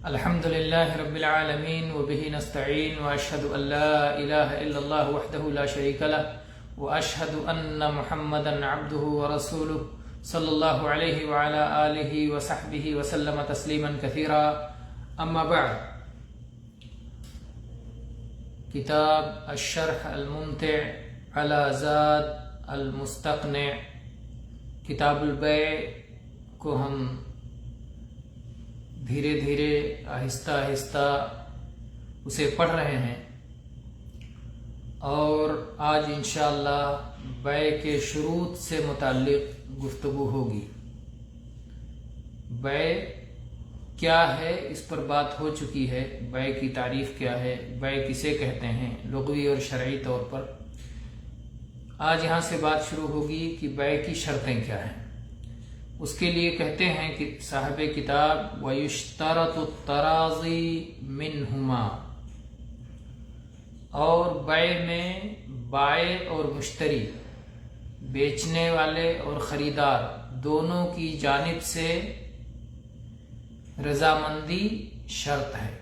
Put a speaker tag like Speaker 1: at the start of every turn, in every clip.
Speaker 1: الحمد لله رب العالمين وبه نستعين وأشهد أن لا إله إلا الله وحده لا شريك له وأشهد أن محمدا عبده ورسوله صلى الله عليه وعلى آله وصحبه وسلم تسليما كثيرا. أما بعد، کتاب الشرح الممتع على زاد المستقنع کتاب البیع کو ہم دھیرے دھیرے آہستہ آہستہ اسے پڑھ رہے ہیں، اور آج انشاءاللہ بیع کے شروط سے متعلق گفتگو ہوگی. بیع کیا ہے اس پر بات ہو چکی ہے. بیع کی تعریف کیا ہے، بیع کسے کہتے ہیں لغوی اور شرعی طور پر. آج یہاں سے بات شروع ہوگی کہ بیع کی شرطیں کیا ہیں. اس کے لیے کہتے ہیں کہ صاحب کتاب وَيُشْتَرَطُ التَّرَاضِي مِنْهُمَا، اور بیع میں بائع اور مشتری، بیچنے والے اور خریدار دونوں کی جانب سے رضامندی شرط ہے.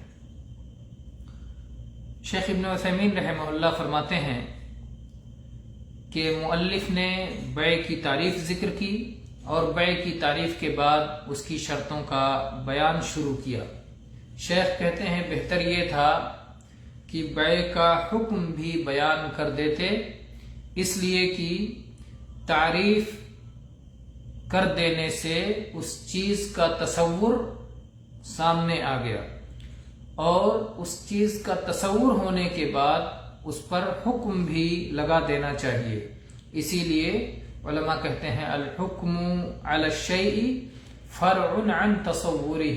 Speaker 1: شیخ ابن عثیمین رحمہ اللہ فرماتے ہیں کہ مؤلف نے بیع کی تعریف ذکر کی اور بیع کی تعریف کے بعد اس کی شرطوں کا بیان شروع کیا. شیخ کہتے ہیں بہتر یہ تھا کہ بیع کا حکم بھی بیان کر دیتے، اس لیے کہ تعریف کر دینے سے اس چیز کا تصور سامنے آ گیا، اور اس چیز کا تصور ہونے کے بعد اس پر حکم بھی لگا دینا چاہیے. اسی لیے علماء کہتے ہیں الحکم علی الشیء فرع عن تصورہ،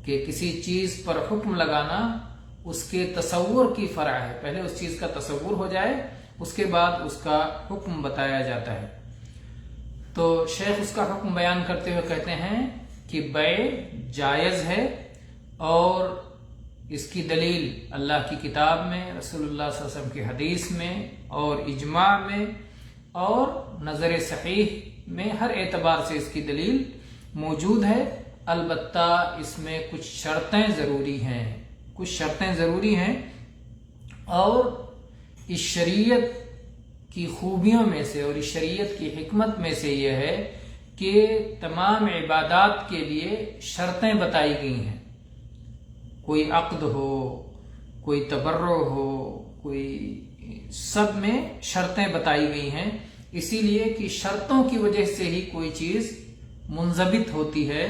Speaker 1: کہ کسی چیز پر حکم لگانا اس کے تصور کی فرع ہے. پہلے اس چیز کا تصور ہو جائے، اس کے بعد اس کا حکم بتایا جاتا ہے. تو شیخ اس کا حکم بیان کرتے ہوئے کہتے ہیں کہ بیع جائز ہے، اور اس کی دلیل اللہ کی کتاب میں، رسول اللہ صلی اللہ علیہ وسلم کی حدیث میں، اور اجماع میں، اور نظر صحیح میں، ہر اعتبار سے اس کی دلیل موجود ہے. البتہ اس میں کچھ شرطیں ضروری ہیں، اور اس شریعت کی خوبیوں میں سے اور اس شریعت کی حکمت میں سے یہ ہے کہ تمام عبادات کے لیے شرطیں بتائی گئی ہیں. کوئی عقد ہو، کوئی تبرع ہو، کوئی، سب میں شرطیں بتائی گئی ہیں. اسی لیے کہ شرطوں کی وجہ سے ہی کوئی چیز منضبط ہوتی ہے،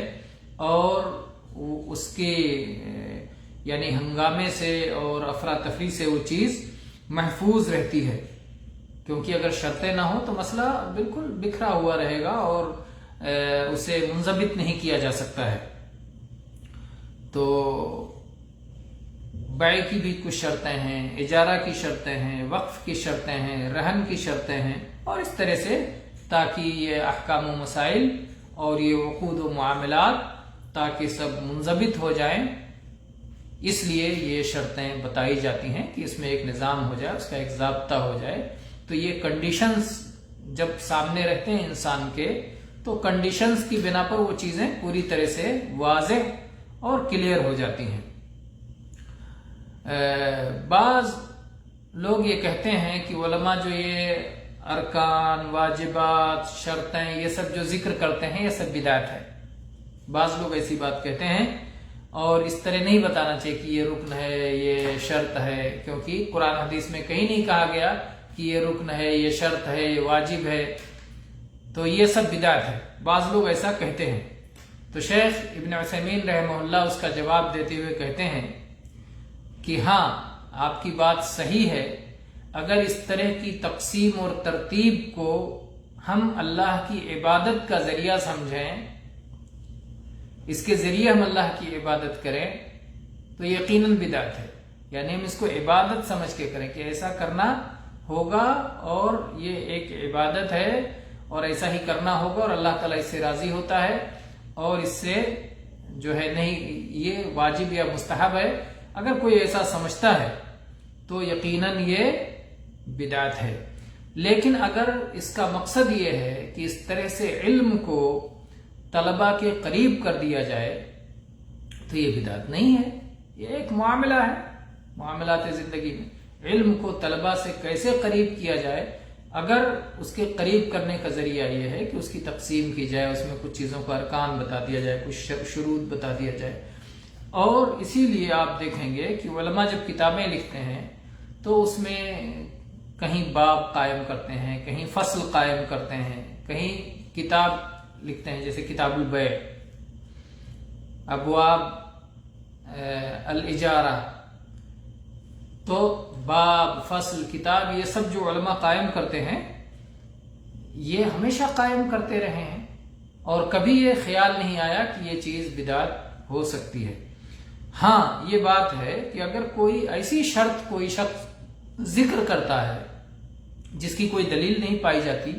Speaker 1: اور اس کے یعنی ہنگامے سے اور افراتفری سے وہ چیز محفوظ رہتی ہے. کیونکہ اگر شرطیں نہ ہوں تو مسئلہ بالکل بکھرا ہوا رہے گا اور اسے منضبط نہیں کیا جا سکتا ہے. تو بیع کی بھی کچھ شرطیں ہیں، اجارہ کی شرطیں ہیں، وقف کی شرطیں ہیں، رہن کی شرطیں ہیں، اور اس طرح سے تاکہ یہ احکام و مسائل اور یہ عقود و معاملات تاکہ سب منضبط ہو جائیں، اس لیے یہ شرطیں بتائی جاتی ہیں کہ اس میں ایک نظام ہو جائے، اس کا ایک ضابطہ ہو جائے. تو یہ کنڈیشنز جب سامنے رہتے ہیں انسان کے، تو کنڈیشنز کی بنا پر وہ چیزیں پوری طرح سے واضح اور کلیئر ہو جاتی ہیں. بعض لوگ یہ کہتے ہیں کہ علماء جو یہ ارکان، واجبات، شرطیں، یہ سب جو ذکر کرتے ہیں یہ سب بدعت ہے. بعض لوگ ایسی بات کہتے ہیں، اور اس طرح نہیں بتانا چاہیے کہ یہ رکن ہے، یہ شرط ہے، کیونکہ قرآن حدیث میں کہیں نہیں کہا گیا کہ یہ رکن ہے، یہ شرط ہے، یہ واجب ہے. تو یہ سب بدعت ہے. بعض لوگ ایسا کہتے ہیں. تو شیخ ابن عثیمین رحمہ اللہ اس کا جواب دیتے ہوئے کہتے ہیں کہ ہاں، آپ کی بات صحیح ہے. اگر اس طرح کی تقسیم اور ترتیب کو ہم اللہ کی عبادت کا ذریعہ سمجھیں، اس کے ذریعے ہم اللہ کی عبادت کریں، تو یقیناً بدعت ہے. یعنی ہم اس کو عبادت سمجھ کے کریں کہ ایسا کرنا ہوگا اور یہ ایک عبادت ہے اور ایسا ہی کرنا ہوگا اور اللہ تعالیٰ اس سے راضی ہوتا ہے، اور اس سے جو ہے نہیں یہ واجب یا مستحب ہے. اگر کوئی ایسا سمجھتا ہے تو یقیناً یہ بدعت ہے. لیکن اگر اس کا مقصد یہ ہے کہ اس طرح سے علم کو طلباء کے قریب کر دیا جائے تو یہ بدعت نہیں ہے، یہ ایک معاملہ ہے معاملات زندگی میں۔ علم کو طلبہ سے کیسے قریب کیا جائے، اگر اس کے قریب کرنے کا ذریعہ یہ ہے کہ اس کی تقسیم کی جائے، اس میں کچھ چیزوں کا ارکان بتا دیا جائے، کچھ شروط بتا دیا جائے۔ اور اسی لیے آپ دیکھیں گے کہ علماء جب کتابیں لکھتے ہیں تو اس میں کہیں باب قائم کرتے ہیں، کہیں فصل قائم کرتے ہیں، کہیں کتاب لکھتے ہیں جیسے کتاب البیع، ابواب الاجارہ، تو باب، فصل، کتاب، یہ سب جو علماء قائم کرتے ہیں یہ ہمیشہ قائم کرتے رہے ہیں، اور کبھی یہ خیال نہیں آیا کہ یہ چیز بدعت ہو سکتی ہے۔ ہاں یہ بات ہے کہ اگر کوئی ایسی شرط کوئی شخص ذکر کرتا ہے جس کی کوئی دلیل نہیں پائی جاتی،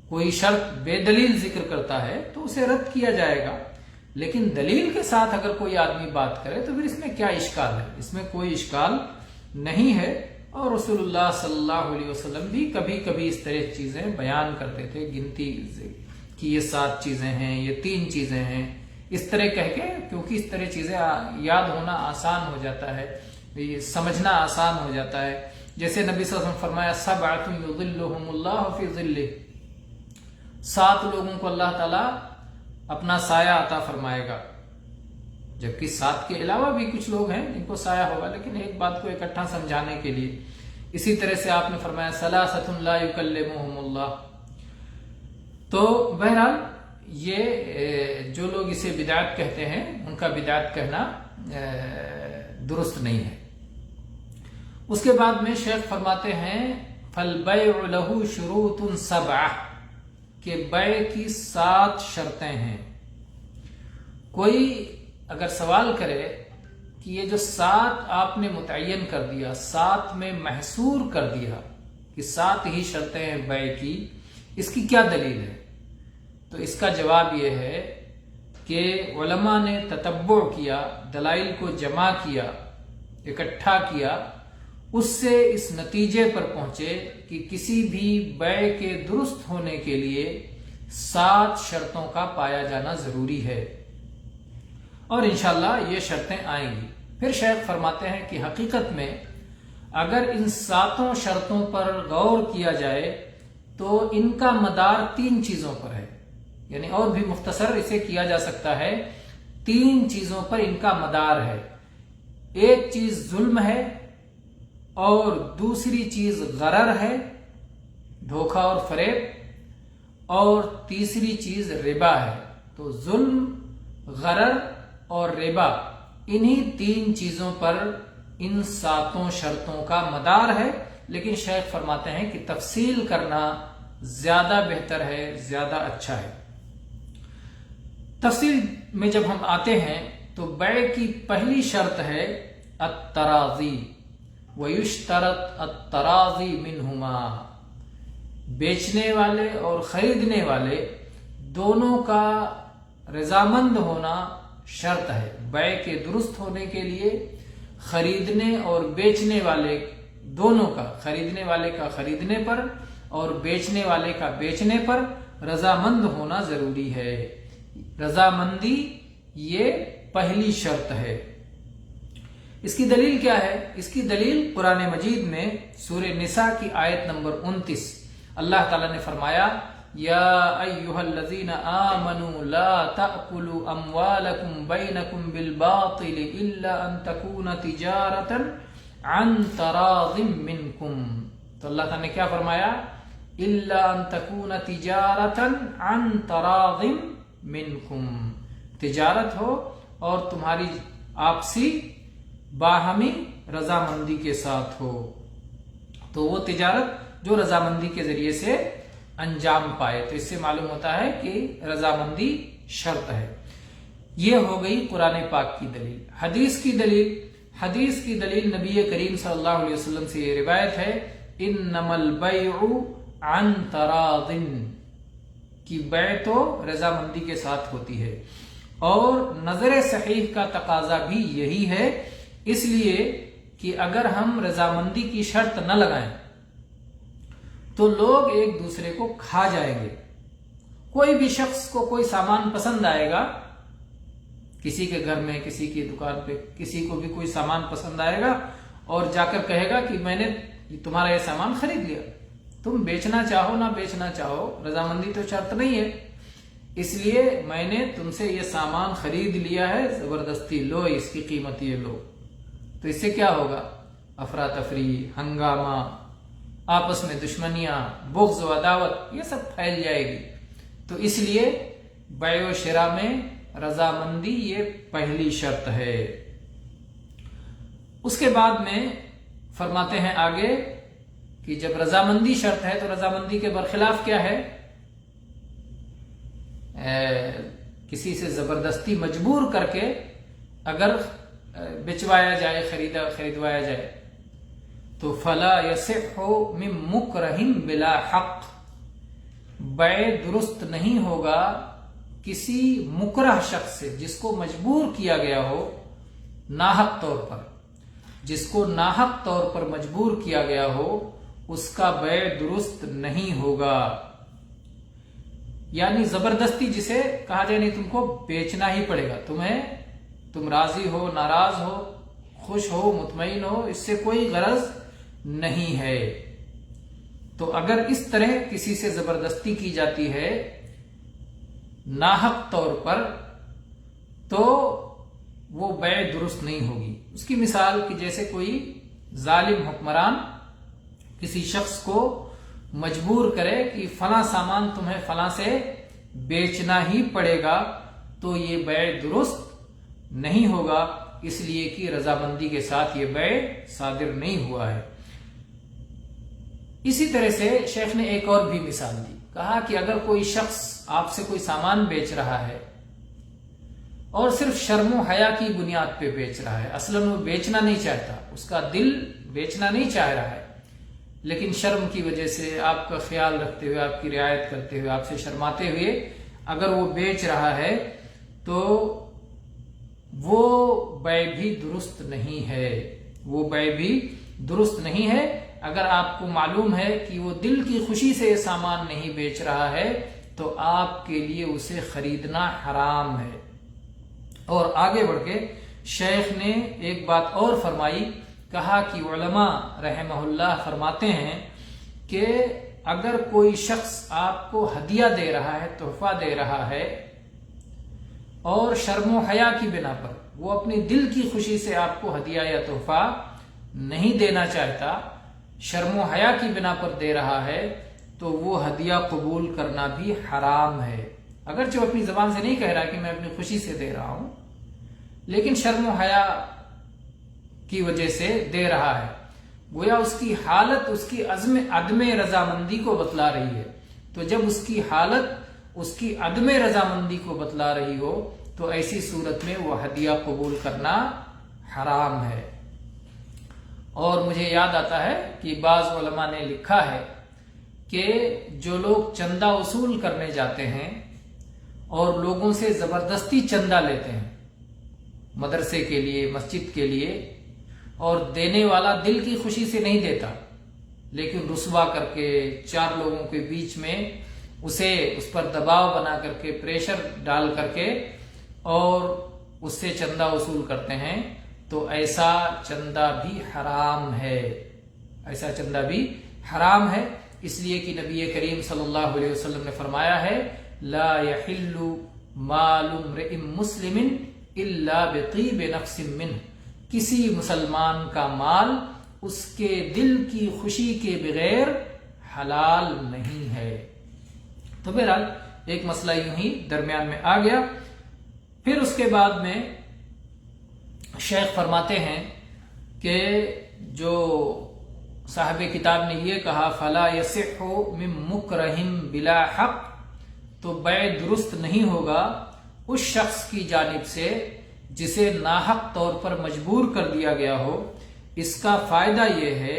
Speaker 1: کوئی شرط بے دلیل ذکر کرتا ہے تو اسے رد کیا جائے گا، لیکن دلیل کے ساتھ اگر کوئی آدمی بات کرے تو پھر اس میں کیا اشکال ہے؟ اس میں کوئی اشکال نہیں ہے۔ اور رسول اللہ صلی اللہ علیہ وسلم بھی کبھی کبھی اس طرح چیزیں بیان کرتے تھے، گنتی کہ یہ 7 چیزیں ہیں، یہ 3 چیزیں ہیں، اس طرح کہہ کے، کیونکہ اس طرح چیزیں یاد ہونا آسان ہو جاتا ہے، سمجھنا آسان ہو جاتا ہے۔ جیسے نبی صلی اللہ علیہ وسلم فرمایا سبعۃ یظلھم اللہ فی ظلہ، 7 لوگوں کو اللہ تعالیٰ اپنا سایہ عطا فرمائے گا، جبکہ 7 کے علاوہ بھی کچھ لوگ ہیں جن کو سایہ ہوگا، لیکن ایک بات کو اکٹھا سمجھانے کے لیے۔ اسی طرح سے آپ نے فرمایا ثلاثۃ لا یکلمھم اللہ۔ تو بہرحال یہ جو لوگ اسے بدعت کہتے ہیں ان کا بدعت کہنا درست نہیں ہے۔ اس کے بعد میں شیخ فرماتے ہیں فالبیع لہ شروط 7، کہ بیع کی 7 شرطیں ہیں۔ کوئی اگر سوال کرے کہ یہ جو 7 آپ نے متعین کر دیا، 7 میں محصور کر دیا کہ 7 ہی شرطیں ہیں بیع کی، اس کی کیا دلیل ہے؟ تو اس کا جواب یہ ہے کہ علماء نے تتبع کیا، دلائل کو جمع کیا، اکٹھا کیا، اس سے اس نتیجے پر پہنچے کہ کسی بھی بیع کے درست ہونے کے لیے 7 شرطوں کا پایا جانا ضروری ہے، اور انشاءاللہ یہ شرطیں آئیں گی۔ پھر شیخ فرماتے ہیں کہ حقیقت میں اگر ان 7 شرطوں پر غور کیا جائے تو ان کا مدار 3 چیزوں پر ہے، یعنی اور بھی مختصر اسے کیا جا سکتا ہے، 3 چیزوں پر ان کا مدار ہے۔ ایک چیز ظلم ہے، اور دوسری چیز غرر ہے، دھوکہ اور فریب، اور تیسری چیز ربا ہے۔ تو ظلم، غرر اور ربا، انہی 3 چیزوں پر ان 7 شرطوں کا مدار ہے، لیکن شیخ فرماتے ہیں کہ تفصیل کرنا زیادہ بہتر ہے، زیادہ اچھا ہے۔ تفصیل میں جب ہم آتے ہیں تو بیع کی پہلی شرط ہے التراضی، وَيُشْتَرَطْ التَّرَاضِي مِنْهُمَا، بیچنے والے اور خریدنے والے دونوں کا رضامند ہونا شرط ہے۔ بیع کے درست ہونے کے لیے خریدنے اور بیچنے والے دونوں کا، خریدنے والے کا خریدنے پر اور بیچنے والے کا بیچنے پر رضامند ہونا ضروری ہے۔ رضامندی یہ پہلی شرط ہے۔ اس کی دلیل کیا ہے؟ اس کی دلیل قرآن مجید میں سورہ نساء کی آیت نمبر 29، اللہ تعالیٰ نے فرمایا یا ایھا الذین آمنوا لا تأکلوا اموالکم بینکم بالباطل الا ان تکون تجارۃ عن تراض منکم۔ تو اللہ تعالیٰ نے کیا فرمایا؟ الا ان تکون تجارۃ عن تراض منکم، تجارت ہو اور تمہاری آپسی باہمی رضامندی کے ساتھ ہو، تو وہ تجارت جو رضامندی کے ذریعے سے انجام پائے۔ تو اس سے معلوم ہوتا ہے کہ رضامندی شرط ہے۔ یہ ہو گئی قرآن پاک کی دلیل۔ حدیث کی دلیل نبی کریم صلی اللہ علیہ وسلم سے یہ روایت ہے انما البیع عن تراض، کی بیع تو رضامندی کے ساتھ ہوتی ہے، اور نظر صحیح کا تقاضا بھی یہی ہے، اس لیے کہ اگر ہم رضامندی کی شرط نہ لگائیں تو لوگ ایک دوسرے کو کھا جائیں گے۔ کوئی بھی شخص کو کوئی سامان پسند آئے گا کسی کے گھر میں، کسی کی دکان پہ کسی کو بھی کوئی سامان پسند آئے گا اور جا کر کہے گا کہ میں نے تمہارا یہ سامان خرید لیا. تم بیچنا چاہو نہ بیچنا چاہو، رضامندی تو شرط نہیں ہے، اس لیے میں نے تم سے یہ سامان خرید لیا ہے، زبردستی لو، اس کی قیمت یہ لو. تو اس سے کیا ہوگا؟ افراتفری، ہنگامہ، آپس میں دشمنیاں، بغض و عداوت، یہ سب پھیل جائے گی. تو اس لیے بیع و شراء میں رضامندی یہ پہلی شرط ہے. اس کے بعد میں فرماتے ہیں آگے کہ جب رضامندی شرط ہے تو رضامندی کے برخلاف کیا ہے؟ کسی سے زبردستی مجبور کر کے اگر بچوایا جائے، خریدوایا جائے تو فلا یصح من مکرہ بلا حق، بیع درست نہیں ہوگا کسی مکرہ شخص سے، جس کو مجبور کیا گیا ہو ناحق طور پر، جس کو ناحق طور پر مجبور کیا گیا ہو، اس کا بیع درست نہیں ہوگا. یعنی زبردستی جسے کہا جائے نہیں تم کو بیچنا ہی پڑے گا، تم راضی ہو، ناراض ہو، خوش ہو، مطمئن ہو، اس سے کوئی غرض نہیں ہے. تو اگر اس طرح کسی سے زبردستی کی جاتی ہے ناحق طور پر تو وہ بیع درست نہیں ہوگی. اس کی مثال کہ جیسے کوئی ظالم حکمران کسی شخص کو مجبور کرے کہ فلاں سامان تمہیں فلاں سے بیچنا ہی پڑے گا، تو یہ بیع درست نہیں ہوگا، اس لیے کہ رضامندی کے ساتھ یہ بیع صادر نہیں ہوا ہے. اسی طرح سے شیخ نے ایک اور بھی مثال دی، کہا کہ اگر کوئی شخص آپ سے کوئی سامان بیچ رہا ہے اور صرف شرم و حیا کی بنیاد پہ بیچ رہا ہے، اصلاً وہ بیچنا نہیں چاہتا، اس کا دل بیچنا نہیں چاہ رہا ہے، لیکن شرم کی وجہ سے، آپ کا خیال رکھتے ہوئے، آپ کی رعایت کرتے ہوئے، آپ سے شرماتے ہوئے اگر وہ بیچ رہا ہے تو وہ بیع بھی درست نہیں ہے، وہ بیع بھی درست نہیں ہے. اگر آپ کو معلوم ہے کہ وہ دل کی خوشی سے یہ سامان نہیں بیچ رہا ہے تو آپ کے لیے اسے خریدنا حرام ہے. اور آگے بڑھ کے شیخ نے ایک بات اور فرمائی، کہا کہ علماء رحمہ اللہ فرماتے ہیں کہ اگر کوئی شخص آپ کو ہدیہ دے رہا ہے، تحفہ دے رہا ہے، اور شرم و حیا کی بنا پر وہ اپنی دل کی خوشی سے آپ کو ہدیہ یا تحفہ نہیں دینا چاہتا، شرم و حیا کی بنا پر دے رہا ہے، تو وہ ہدیہ قبول کرنا بھی حرام ہے. اگرچہ وہ اپنی زبان سے نہیں کہہ رہا کہ میں اپنی خوشی سے دے رہا ہوں، لیکن شرم و حیا کی وجہ سے دے رہا ہے. گویا اس کی حالت اس کی عدم رضامندی کو بتلا رہی ہے. تو جب اس کی حالت اس کی عدم رضامندی کو بتلا رہی ہو تو ایسی صورت میں وہ ہدیہ قبول کرنا حرام ہے. اور مجھے یاد آتا ہے کہ بعض علماء نے لکھا ہے کہ جو لوگ چندہ وصول کرنے جاتے ہیں اور لوگوں سے زبردستی چندہ لیتے ہیں، مدرسے کے لیے، مسجد کے لیے، اور دینے والا دل کی خوشی سے نہیں دیتا، لیکن رسوا کر کے، چار لوگوں کے بیچ میں اسے اس پر دباؤ بنا کر کے، پریشر ڈال کر کے اور اس سے چندہ وصول کرتے ہیں، تو ایسا چندہ بھی حرام ہے. ایسا چندہ بھی حرام ہے، اس لیے کہ نبی کریم صلی اللہ علیہ وسلم نے فرمایا ہے لا يحل مال امرئ مسلم الا بطیب نفس منه، کسی مسلمان کا مال اس کے دل کی خوشی کے بغیر حلال نہیں ہے. تو بہرحال ایک مسئلہ یوں ہی درمیان میں آ گیا. پھر اس کے بعد میں شیخ فرماتے ہیں کہ جو صاحب کتاب نے یہ کہا فلا یصح من مکرہ بلا حق، تو بیع درست نہیں ہوگا اس شخص کی جانب سے جسے ناحق طور پر مجبور کر دیا گیا ہو. اس کا فائدہ یہ ہے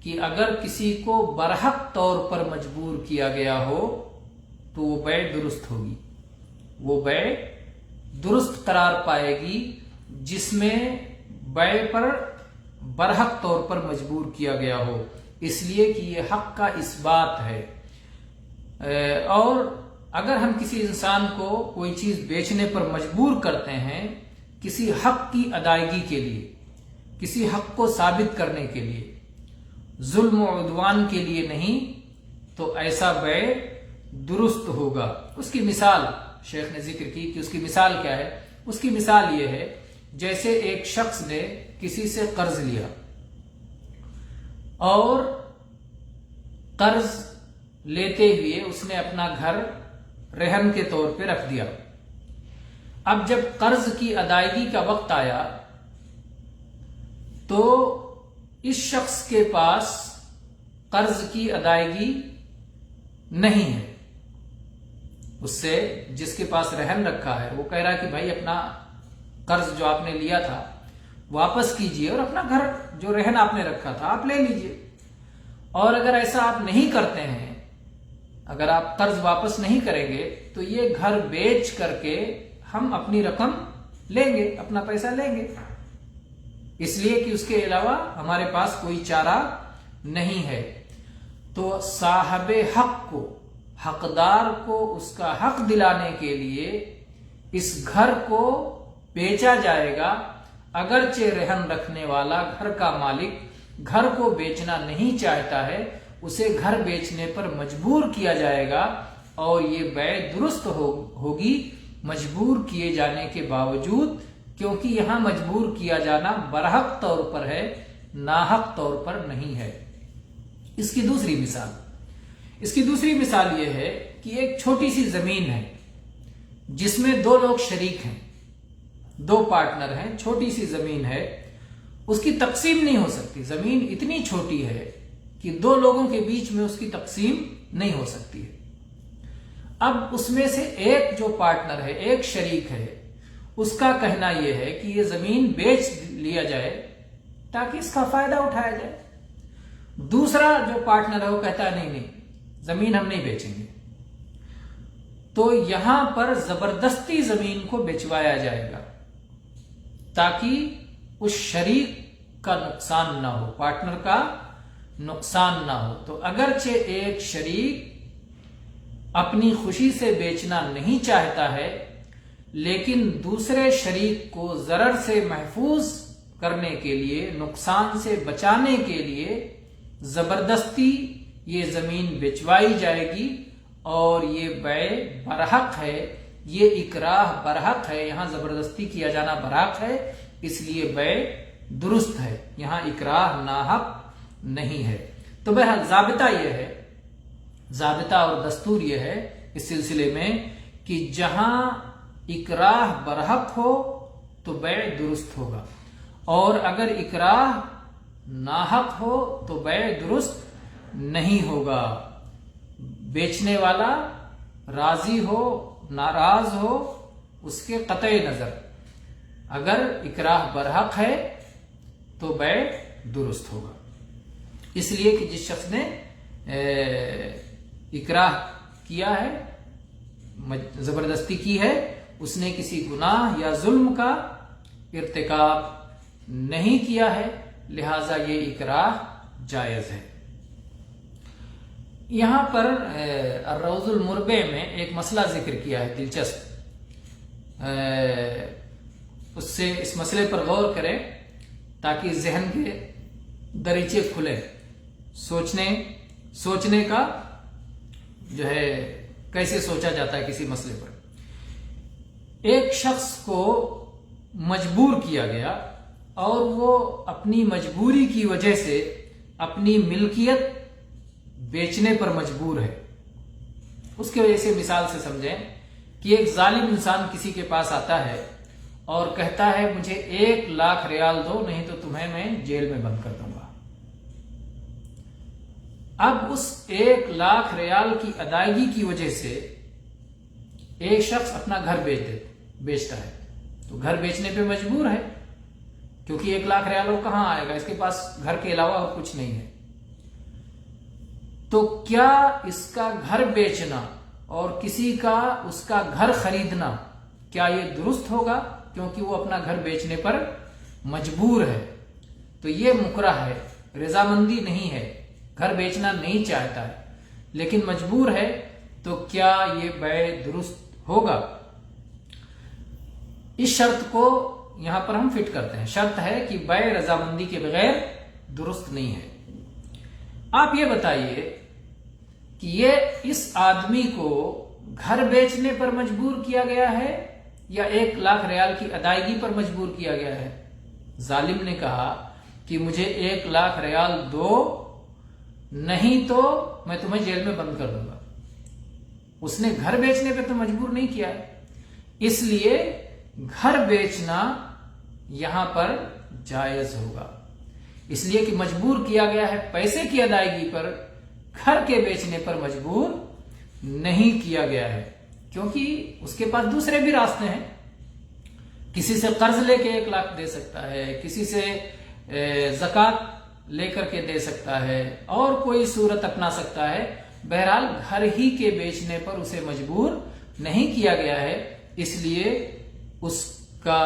Speaker 1: کہ اگر کسی کو برحق طور پر مجبور کیا گیا ہو تو وہ بیع درست ہوگی، وہ بیع درست قرار پائے گی جس میں بیع پر برحق طور پر مجبور کیا گیا ہو، اس لیے کہ یہ حق کا اثبات ہے. اور اگر ہم کسی انسان کو کوئی چیز بیچنے پر مجبور کرتے ہیں کسی حق کی ادائیگی کے لیے، کسی حق کو ثابت کرنے کے لیے، ظلم و عدوان کے لیے نہیں، تو ایسا بیع درست ہوگا۔ اس کی مثال شیخ نے ذکر کی کہ اس کی مثال کیا ہے؟ اس کی مثال یہ ہے جیسے ایک شخص نے کسی سے قرض لیا اور قرض لیتے ہوئے اس نے اپنا گھر رہن کے طور پہ رکھ دیا۔ اب جب قرض کی ادائیگی کا وقت آیا تو اس شخص کے پاس قرض کی ادائیگی نہیں ہے۔ اس سے جس کے پاس رہن رکھا ہے وہ کہہ رہا ہے کہ بھائی اپنا قرض جو آپ نے لیا تھا واپس کیجئے اور اپنا گھر جو رہن آپ نے رکھا تھا آپ لے لیجئے۔ اور اگر ایسا آپ نہیں کرتے ہیں، اگر آپ قرض واپس نہیں کریں گے تو یہ گھر بیچ کر کے ہم اپنی رقم لیں گے، اپنا پیسہ لیں گے، اس لیے کہ اس کے علاوہ ہمارے پاس کوئی چارہ نہیں ہے۔ تو صاحب حق کو، حقدار کو اس کا حق دلانے کے لیے اس گھر کو بیچا جائے گا، اگرچہ رہن رکھنے والا گھر کا مالک گھر کو بیچنا نہیں چاہتا ہے، اسے گھر بیچنے پر مجبور کیا جائے گا اور یہ بیع درست ہوگی مجبور کیے جانے کے باوجود، کیونکہ یہاں مجبور کیا جانا برحق طور پر ہے، ناحق طور پر نہیں ہے۔ اس کی دوسری مثال یہ ہے کہ ایک چھوٹی سی زمین ہے جس میں دو لوگ شریک ہیں، دو پارٹنر ہیں، چھوٹی سی زمین ہے، اس کی تقسیم نہیں ہو سکتی، زمین اتنی چھوٹی ہے کہ دو لوگوں کے بیچ میں اس کی تقسیم نہیں ہو سکتی ہے۔ اب اس میں سے ایک جو پارٹنر ہے، ایک شریک ہے، اس کا کہنا یہ ہے کہ یہ زمین بیچ لیا جائے تاکہ اس کا فائدہ اٹھایا جائے۔ دوسرا جو پارٹنر ہے وہ کہتا ہے نہیں زمین ہم نہیں بیچیں گے۔ تو یہاں پر زبردستی زمین کو بیچوایا جائے گا تاکہ اس شریک کا نقصان نہ ہو، پارٹنر کا نقصان نہ ہو۔ تو اگرچہ ایک شریک اپنی خوشی سے بیچنا نہیں چاہتا ہے، لیکن دوسرے شریک کو ضرر سے محفوظ کرنے کے لیے، نقصان سے بچانے کے لیے زبردستی یہ زمین بیچوائی جائے گی اور یہ بیع برحق ہے، یہ اکراہ برحق ہے، یہاں زبردستی کیا جانا برحق ہے، اس لیے بیع درست ہے، یہاں اکراہ ناحق نہیں ہے۔ تو بہرحال ضابطہ یہ ہے، ضابطہ اور دستور یہ ہے اس سلسلے میں کہ جہاں اکراہ برحق ہو تو بیع درست ہوگا، اور اگر اکراہ ناحق ہو تو بیع درست نہیں ہوگا۔ بیچنے والا راضی ہو ناراض ہو اس کے قطع نظر، اگر اکراہ برحق ہے تو بیع درست ہوگا، اس لیے کہ جس شخص نے اکراہ کیا ہے، زبردستی کی ہے، اس نے کسی گناہ یا ظلم کا ارتکاب نہیں کیا ہے، لہذا یہ اکراہ جائز ہے۔ یہاں پر الروض المربع میں ایک مسئلہ ذکر کیا ہے دلچسپ، اس مسئلے پر غور کریں تاکہ ذہن کے دریچے کھلیں، سوچنے کا جو ہے کیسے سوچا جاتا ہے کسی مسئلے پر۔ ایک شخص کو مجبور کیا گیا اور وہ اپنی مجبوری کی وجہ سے اپنی ملکیت بیچنے پر مجبور ہے۔ اس کی وجہ سے مثال سے سمجھیں کہ ایک ظالم انسان کسی کے پاس آتا ہے اور کہتا ہے مجھے 1 لاکھ ریال دو، نہیں تو تمہیں میں جیل میں بند کر دوں گا۔ اب اس 1 لاکھ ریال کی ادائیگی کی وجہ سے ایک شخص اپنا گھر بیچتا ہے، تو گھر بیچنے پہ مجبور ہے، کیونکہ 1 لاکھ ریال وہ کہاں آئے گا، اس کے پاس گھر کے علاوہ اور کچھ نہیں ہے۔ تو کیا اس کا گھر بیچنا اور کسی کا اس کا گھر خریدنا کیا یہ درست ہوگا؟ کیونکہ وہ اپنا گھر بیچنے پر مجبور ہے، تو یہ مکرہ ہے، رضامندی نہیں ہے، گھر بیچنا نہیں چاہتا ہے لیکن مجبور ہے، تو کیا یہ بیع درست ہوگا؟ اس شرط کو یہاں پر ہم فٹ کرتے ہیں. شرط ہے کہ بیع رضامندی کے بغیر درست نہیں ہے. آپ یہ بتائیے کہ یہ اس آدمی کو گھر بیچنے پر مجبور کیا گیا ہے یا 1 لاکھ ریال کی ادائیگی پر مجبور کیا گیا ہے؟ ظالم نے کہا کہ مجھے 1 لاکھ ریال دو، نہیں تو میں تمہیں جیل میں بند کر دوں گا. اس نے گھر بیچنے پہ تو مجبور نہیں کیا ہے، اس لیے گھر بیچنا یہاں پر جائز ہوگا. اس لیے کہ مجبور کیا گیا ہے پیسے کی ادائیگی پر، گھر کے بیچنے پر مجبور نہیں کیا گیا ہے، کیونکہ اس کے پاس دوسرے بھی راستے ہیں. کسی سے قرض لے کے 1 لاکھ دے سکتا ہے، کسی سے زکوٰۃ لے کر کے دے سکتا ہے، اور کوئی صورت اپنا سکتا ہے. بہرحال گھر ہی کے بیچنے پر اسے مجبور نہیں کیا گیا ہے، اس لیے اس کا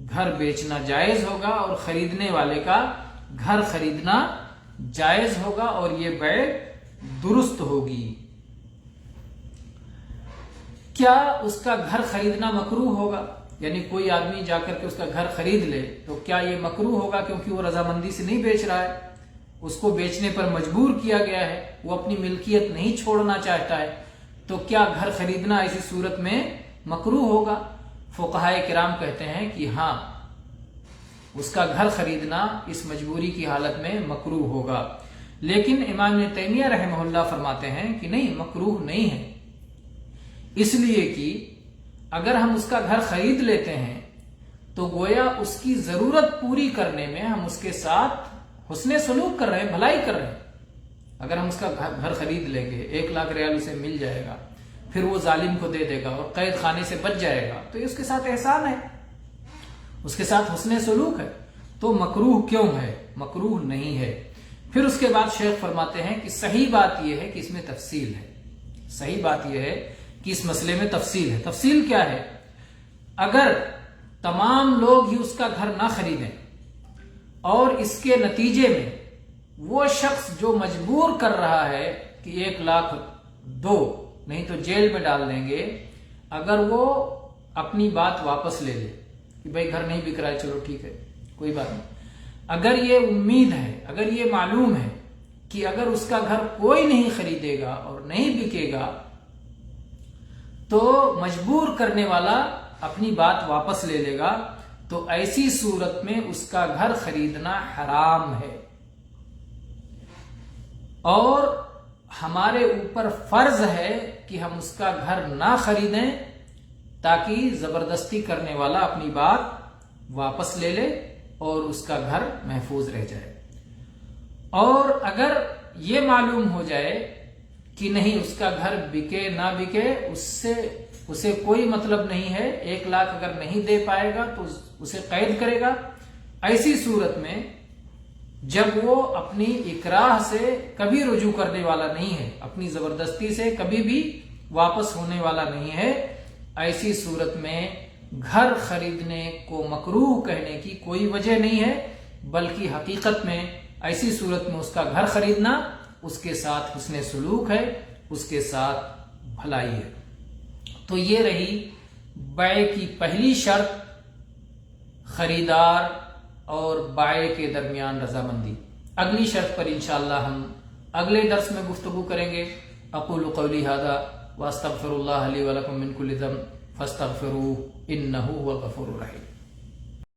Speaker 1: گھر بیچنا جائز ہوگا اور خریدنے والے کا گھر خریدنا جائز ہوگا، اور یہ بیع درست ہوگی. کیا اس کا گھر خریدنا مکروہ ہوگا؟ یعنی کوئی آدمی جا کر کے اس کا گھر خرید لے تو کیا یہ مکروہ ہوگا؟ کیونکہ وہ رضامندی سے نہیں بیچ رہا ہے، اس کو بیچنے پر مجبور کیا گیا ہے، وہ اپنی ملکیت نہیں چھوڑنا چاہتا ہے، تو کیا گھر خریدنا ایسی صورت میں مکروہ ہوگا؟ فقہائے کرام کہتے ہیں کہ ہاں، اس کا گھر خریدنا اس مجبوری کی حالت میں مکروہ ہوگا. لیکن امام ابن تیمیہ رحمہ اللہ فرماتے ہیں کہ نہیں، مکروہ نہیں ہے. اس لیے کہ اگر ہم اس کا گھر خرید لیتے ہیں تو گویا اس کی ضرورت پوری کرنے میں ہم اس کے ساتھ حسن سلوک کر رہے ہیں، بھلائی کر رہے ہیں. اگر ہم اس کا گھر خرید لیں گے، 1 لاکھ ریال اسے مل جائے گا، پھر وہ ظالم کو دے دے گا اور قید خانے سے بچ جائے گا، تو یہ اس کے ساتھ احسان ہے، اس کے ساتھ حسن سلوک ہے. تو مکروہ کیوں ہے؟ مکروہ نہیں ہے. پھر اس کے بعد شیخ فرماتے ہیں کہ صحیح بات یہ ہے کہ اس میں تفصیل ہے. صحیح بات یہ ہے کہ اس مسئلے میں تفصیل ہے. تفصیل کیا ہے؟ اگر تمام لوگ ہی اس کا گھر نہ خریدیں اور اس کے نتیجے میں وہ شخص جو مجبور کر رہا ہے کہ 1 لاکھ دو نہیں تو جیل میں ڈال دیں گے، اگر وہ اپنی بات واپس لے لے کہ بھائی گھر نہیں بک رہا ہے، چلو ٹھیک ہے، کوئی بات نہیں. اگر یہ امید ہے، اگر یہ معلوم ہے کہ اگر اس کا گھر کوئی نہیں خریدے گا اور نہیں بکے گا تو مجبور کرنے والا اپنی بات واپس لے لے گا، تو ایسی صورت میں اس کا گھر خریدنا حرام ہے. اور ہمارے اوپر فرض ہے کہ ہم اس کا گھر نہ خریدیں تاکہ زبردستی کرنے والا اپنی بات واپس لے لے اور اس کا گھر محفوظ رہ جائے. اور اگر یہ معلوم ہو جائے کہ نہیں، اس کا گھر بکے نہ بکے اسے کوئی مطلب نہیں ہے، 1 لاکھ اگر نہیں دے پائے گا تو اسے قید کرے گا، ایسی صورت میں جب وہ اپنی اکراہ سے کبھی رجوع کرنے والا نہیں ہے، اپنی زبردستی سے کبھی بھی واپس ہونے والا نہیں ہے، ایسی صورت میں گھر خریدنے کو مکروہ کہنے کی کوئی وجہ نہیں ہے، بلکہ حقیقت میں ایسی صورت میں اس کا گھر خریدنا اس کے ساتھ حسن سلوک ہے، اس کے ساتھ بھلائی ہے. تو یہ رہی بیع کی پہلی شرط، خریدار اور بائع کے درمیان رضامندی. اگلی شرط پر انشاءاللہ ہم اگلے درس میں گفتگو کریں گے. اقول قولی ھذا واستغفر اللہ لی ولکم من کل ذنب فاستغفروہ انہ ھو الغفور الرحیم.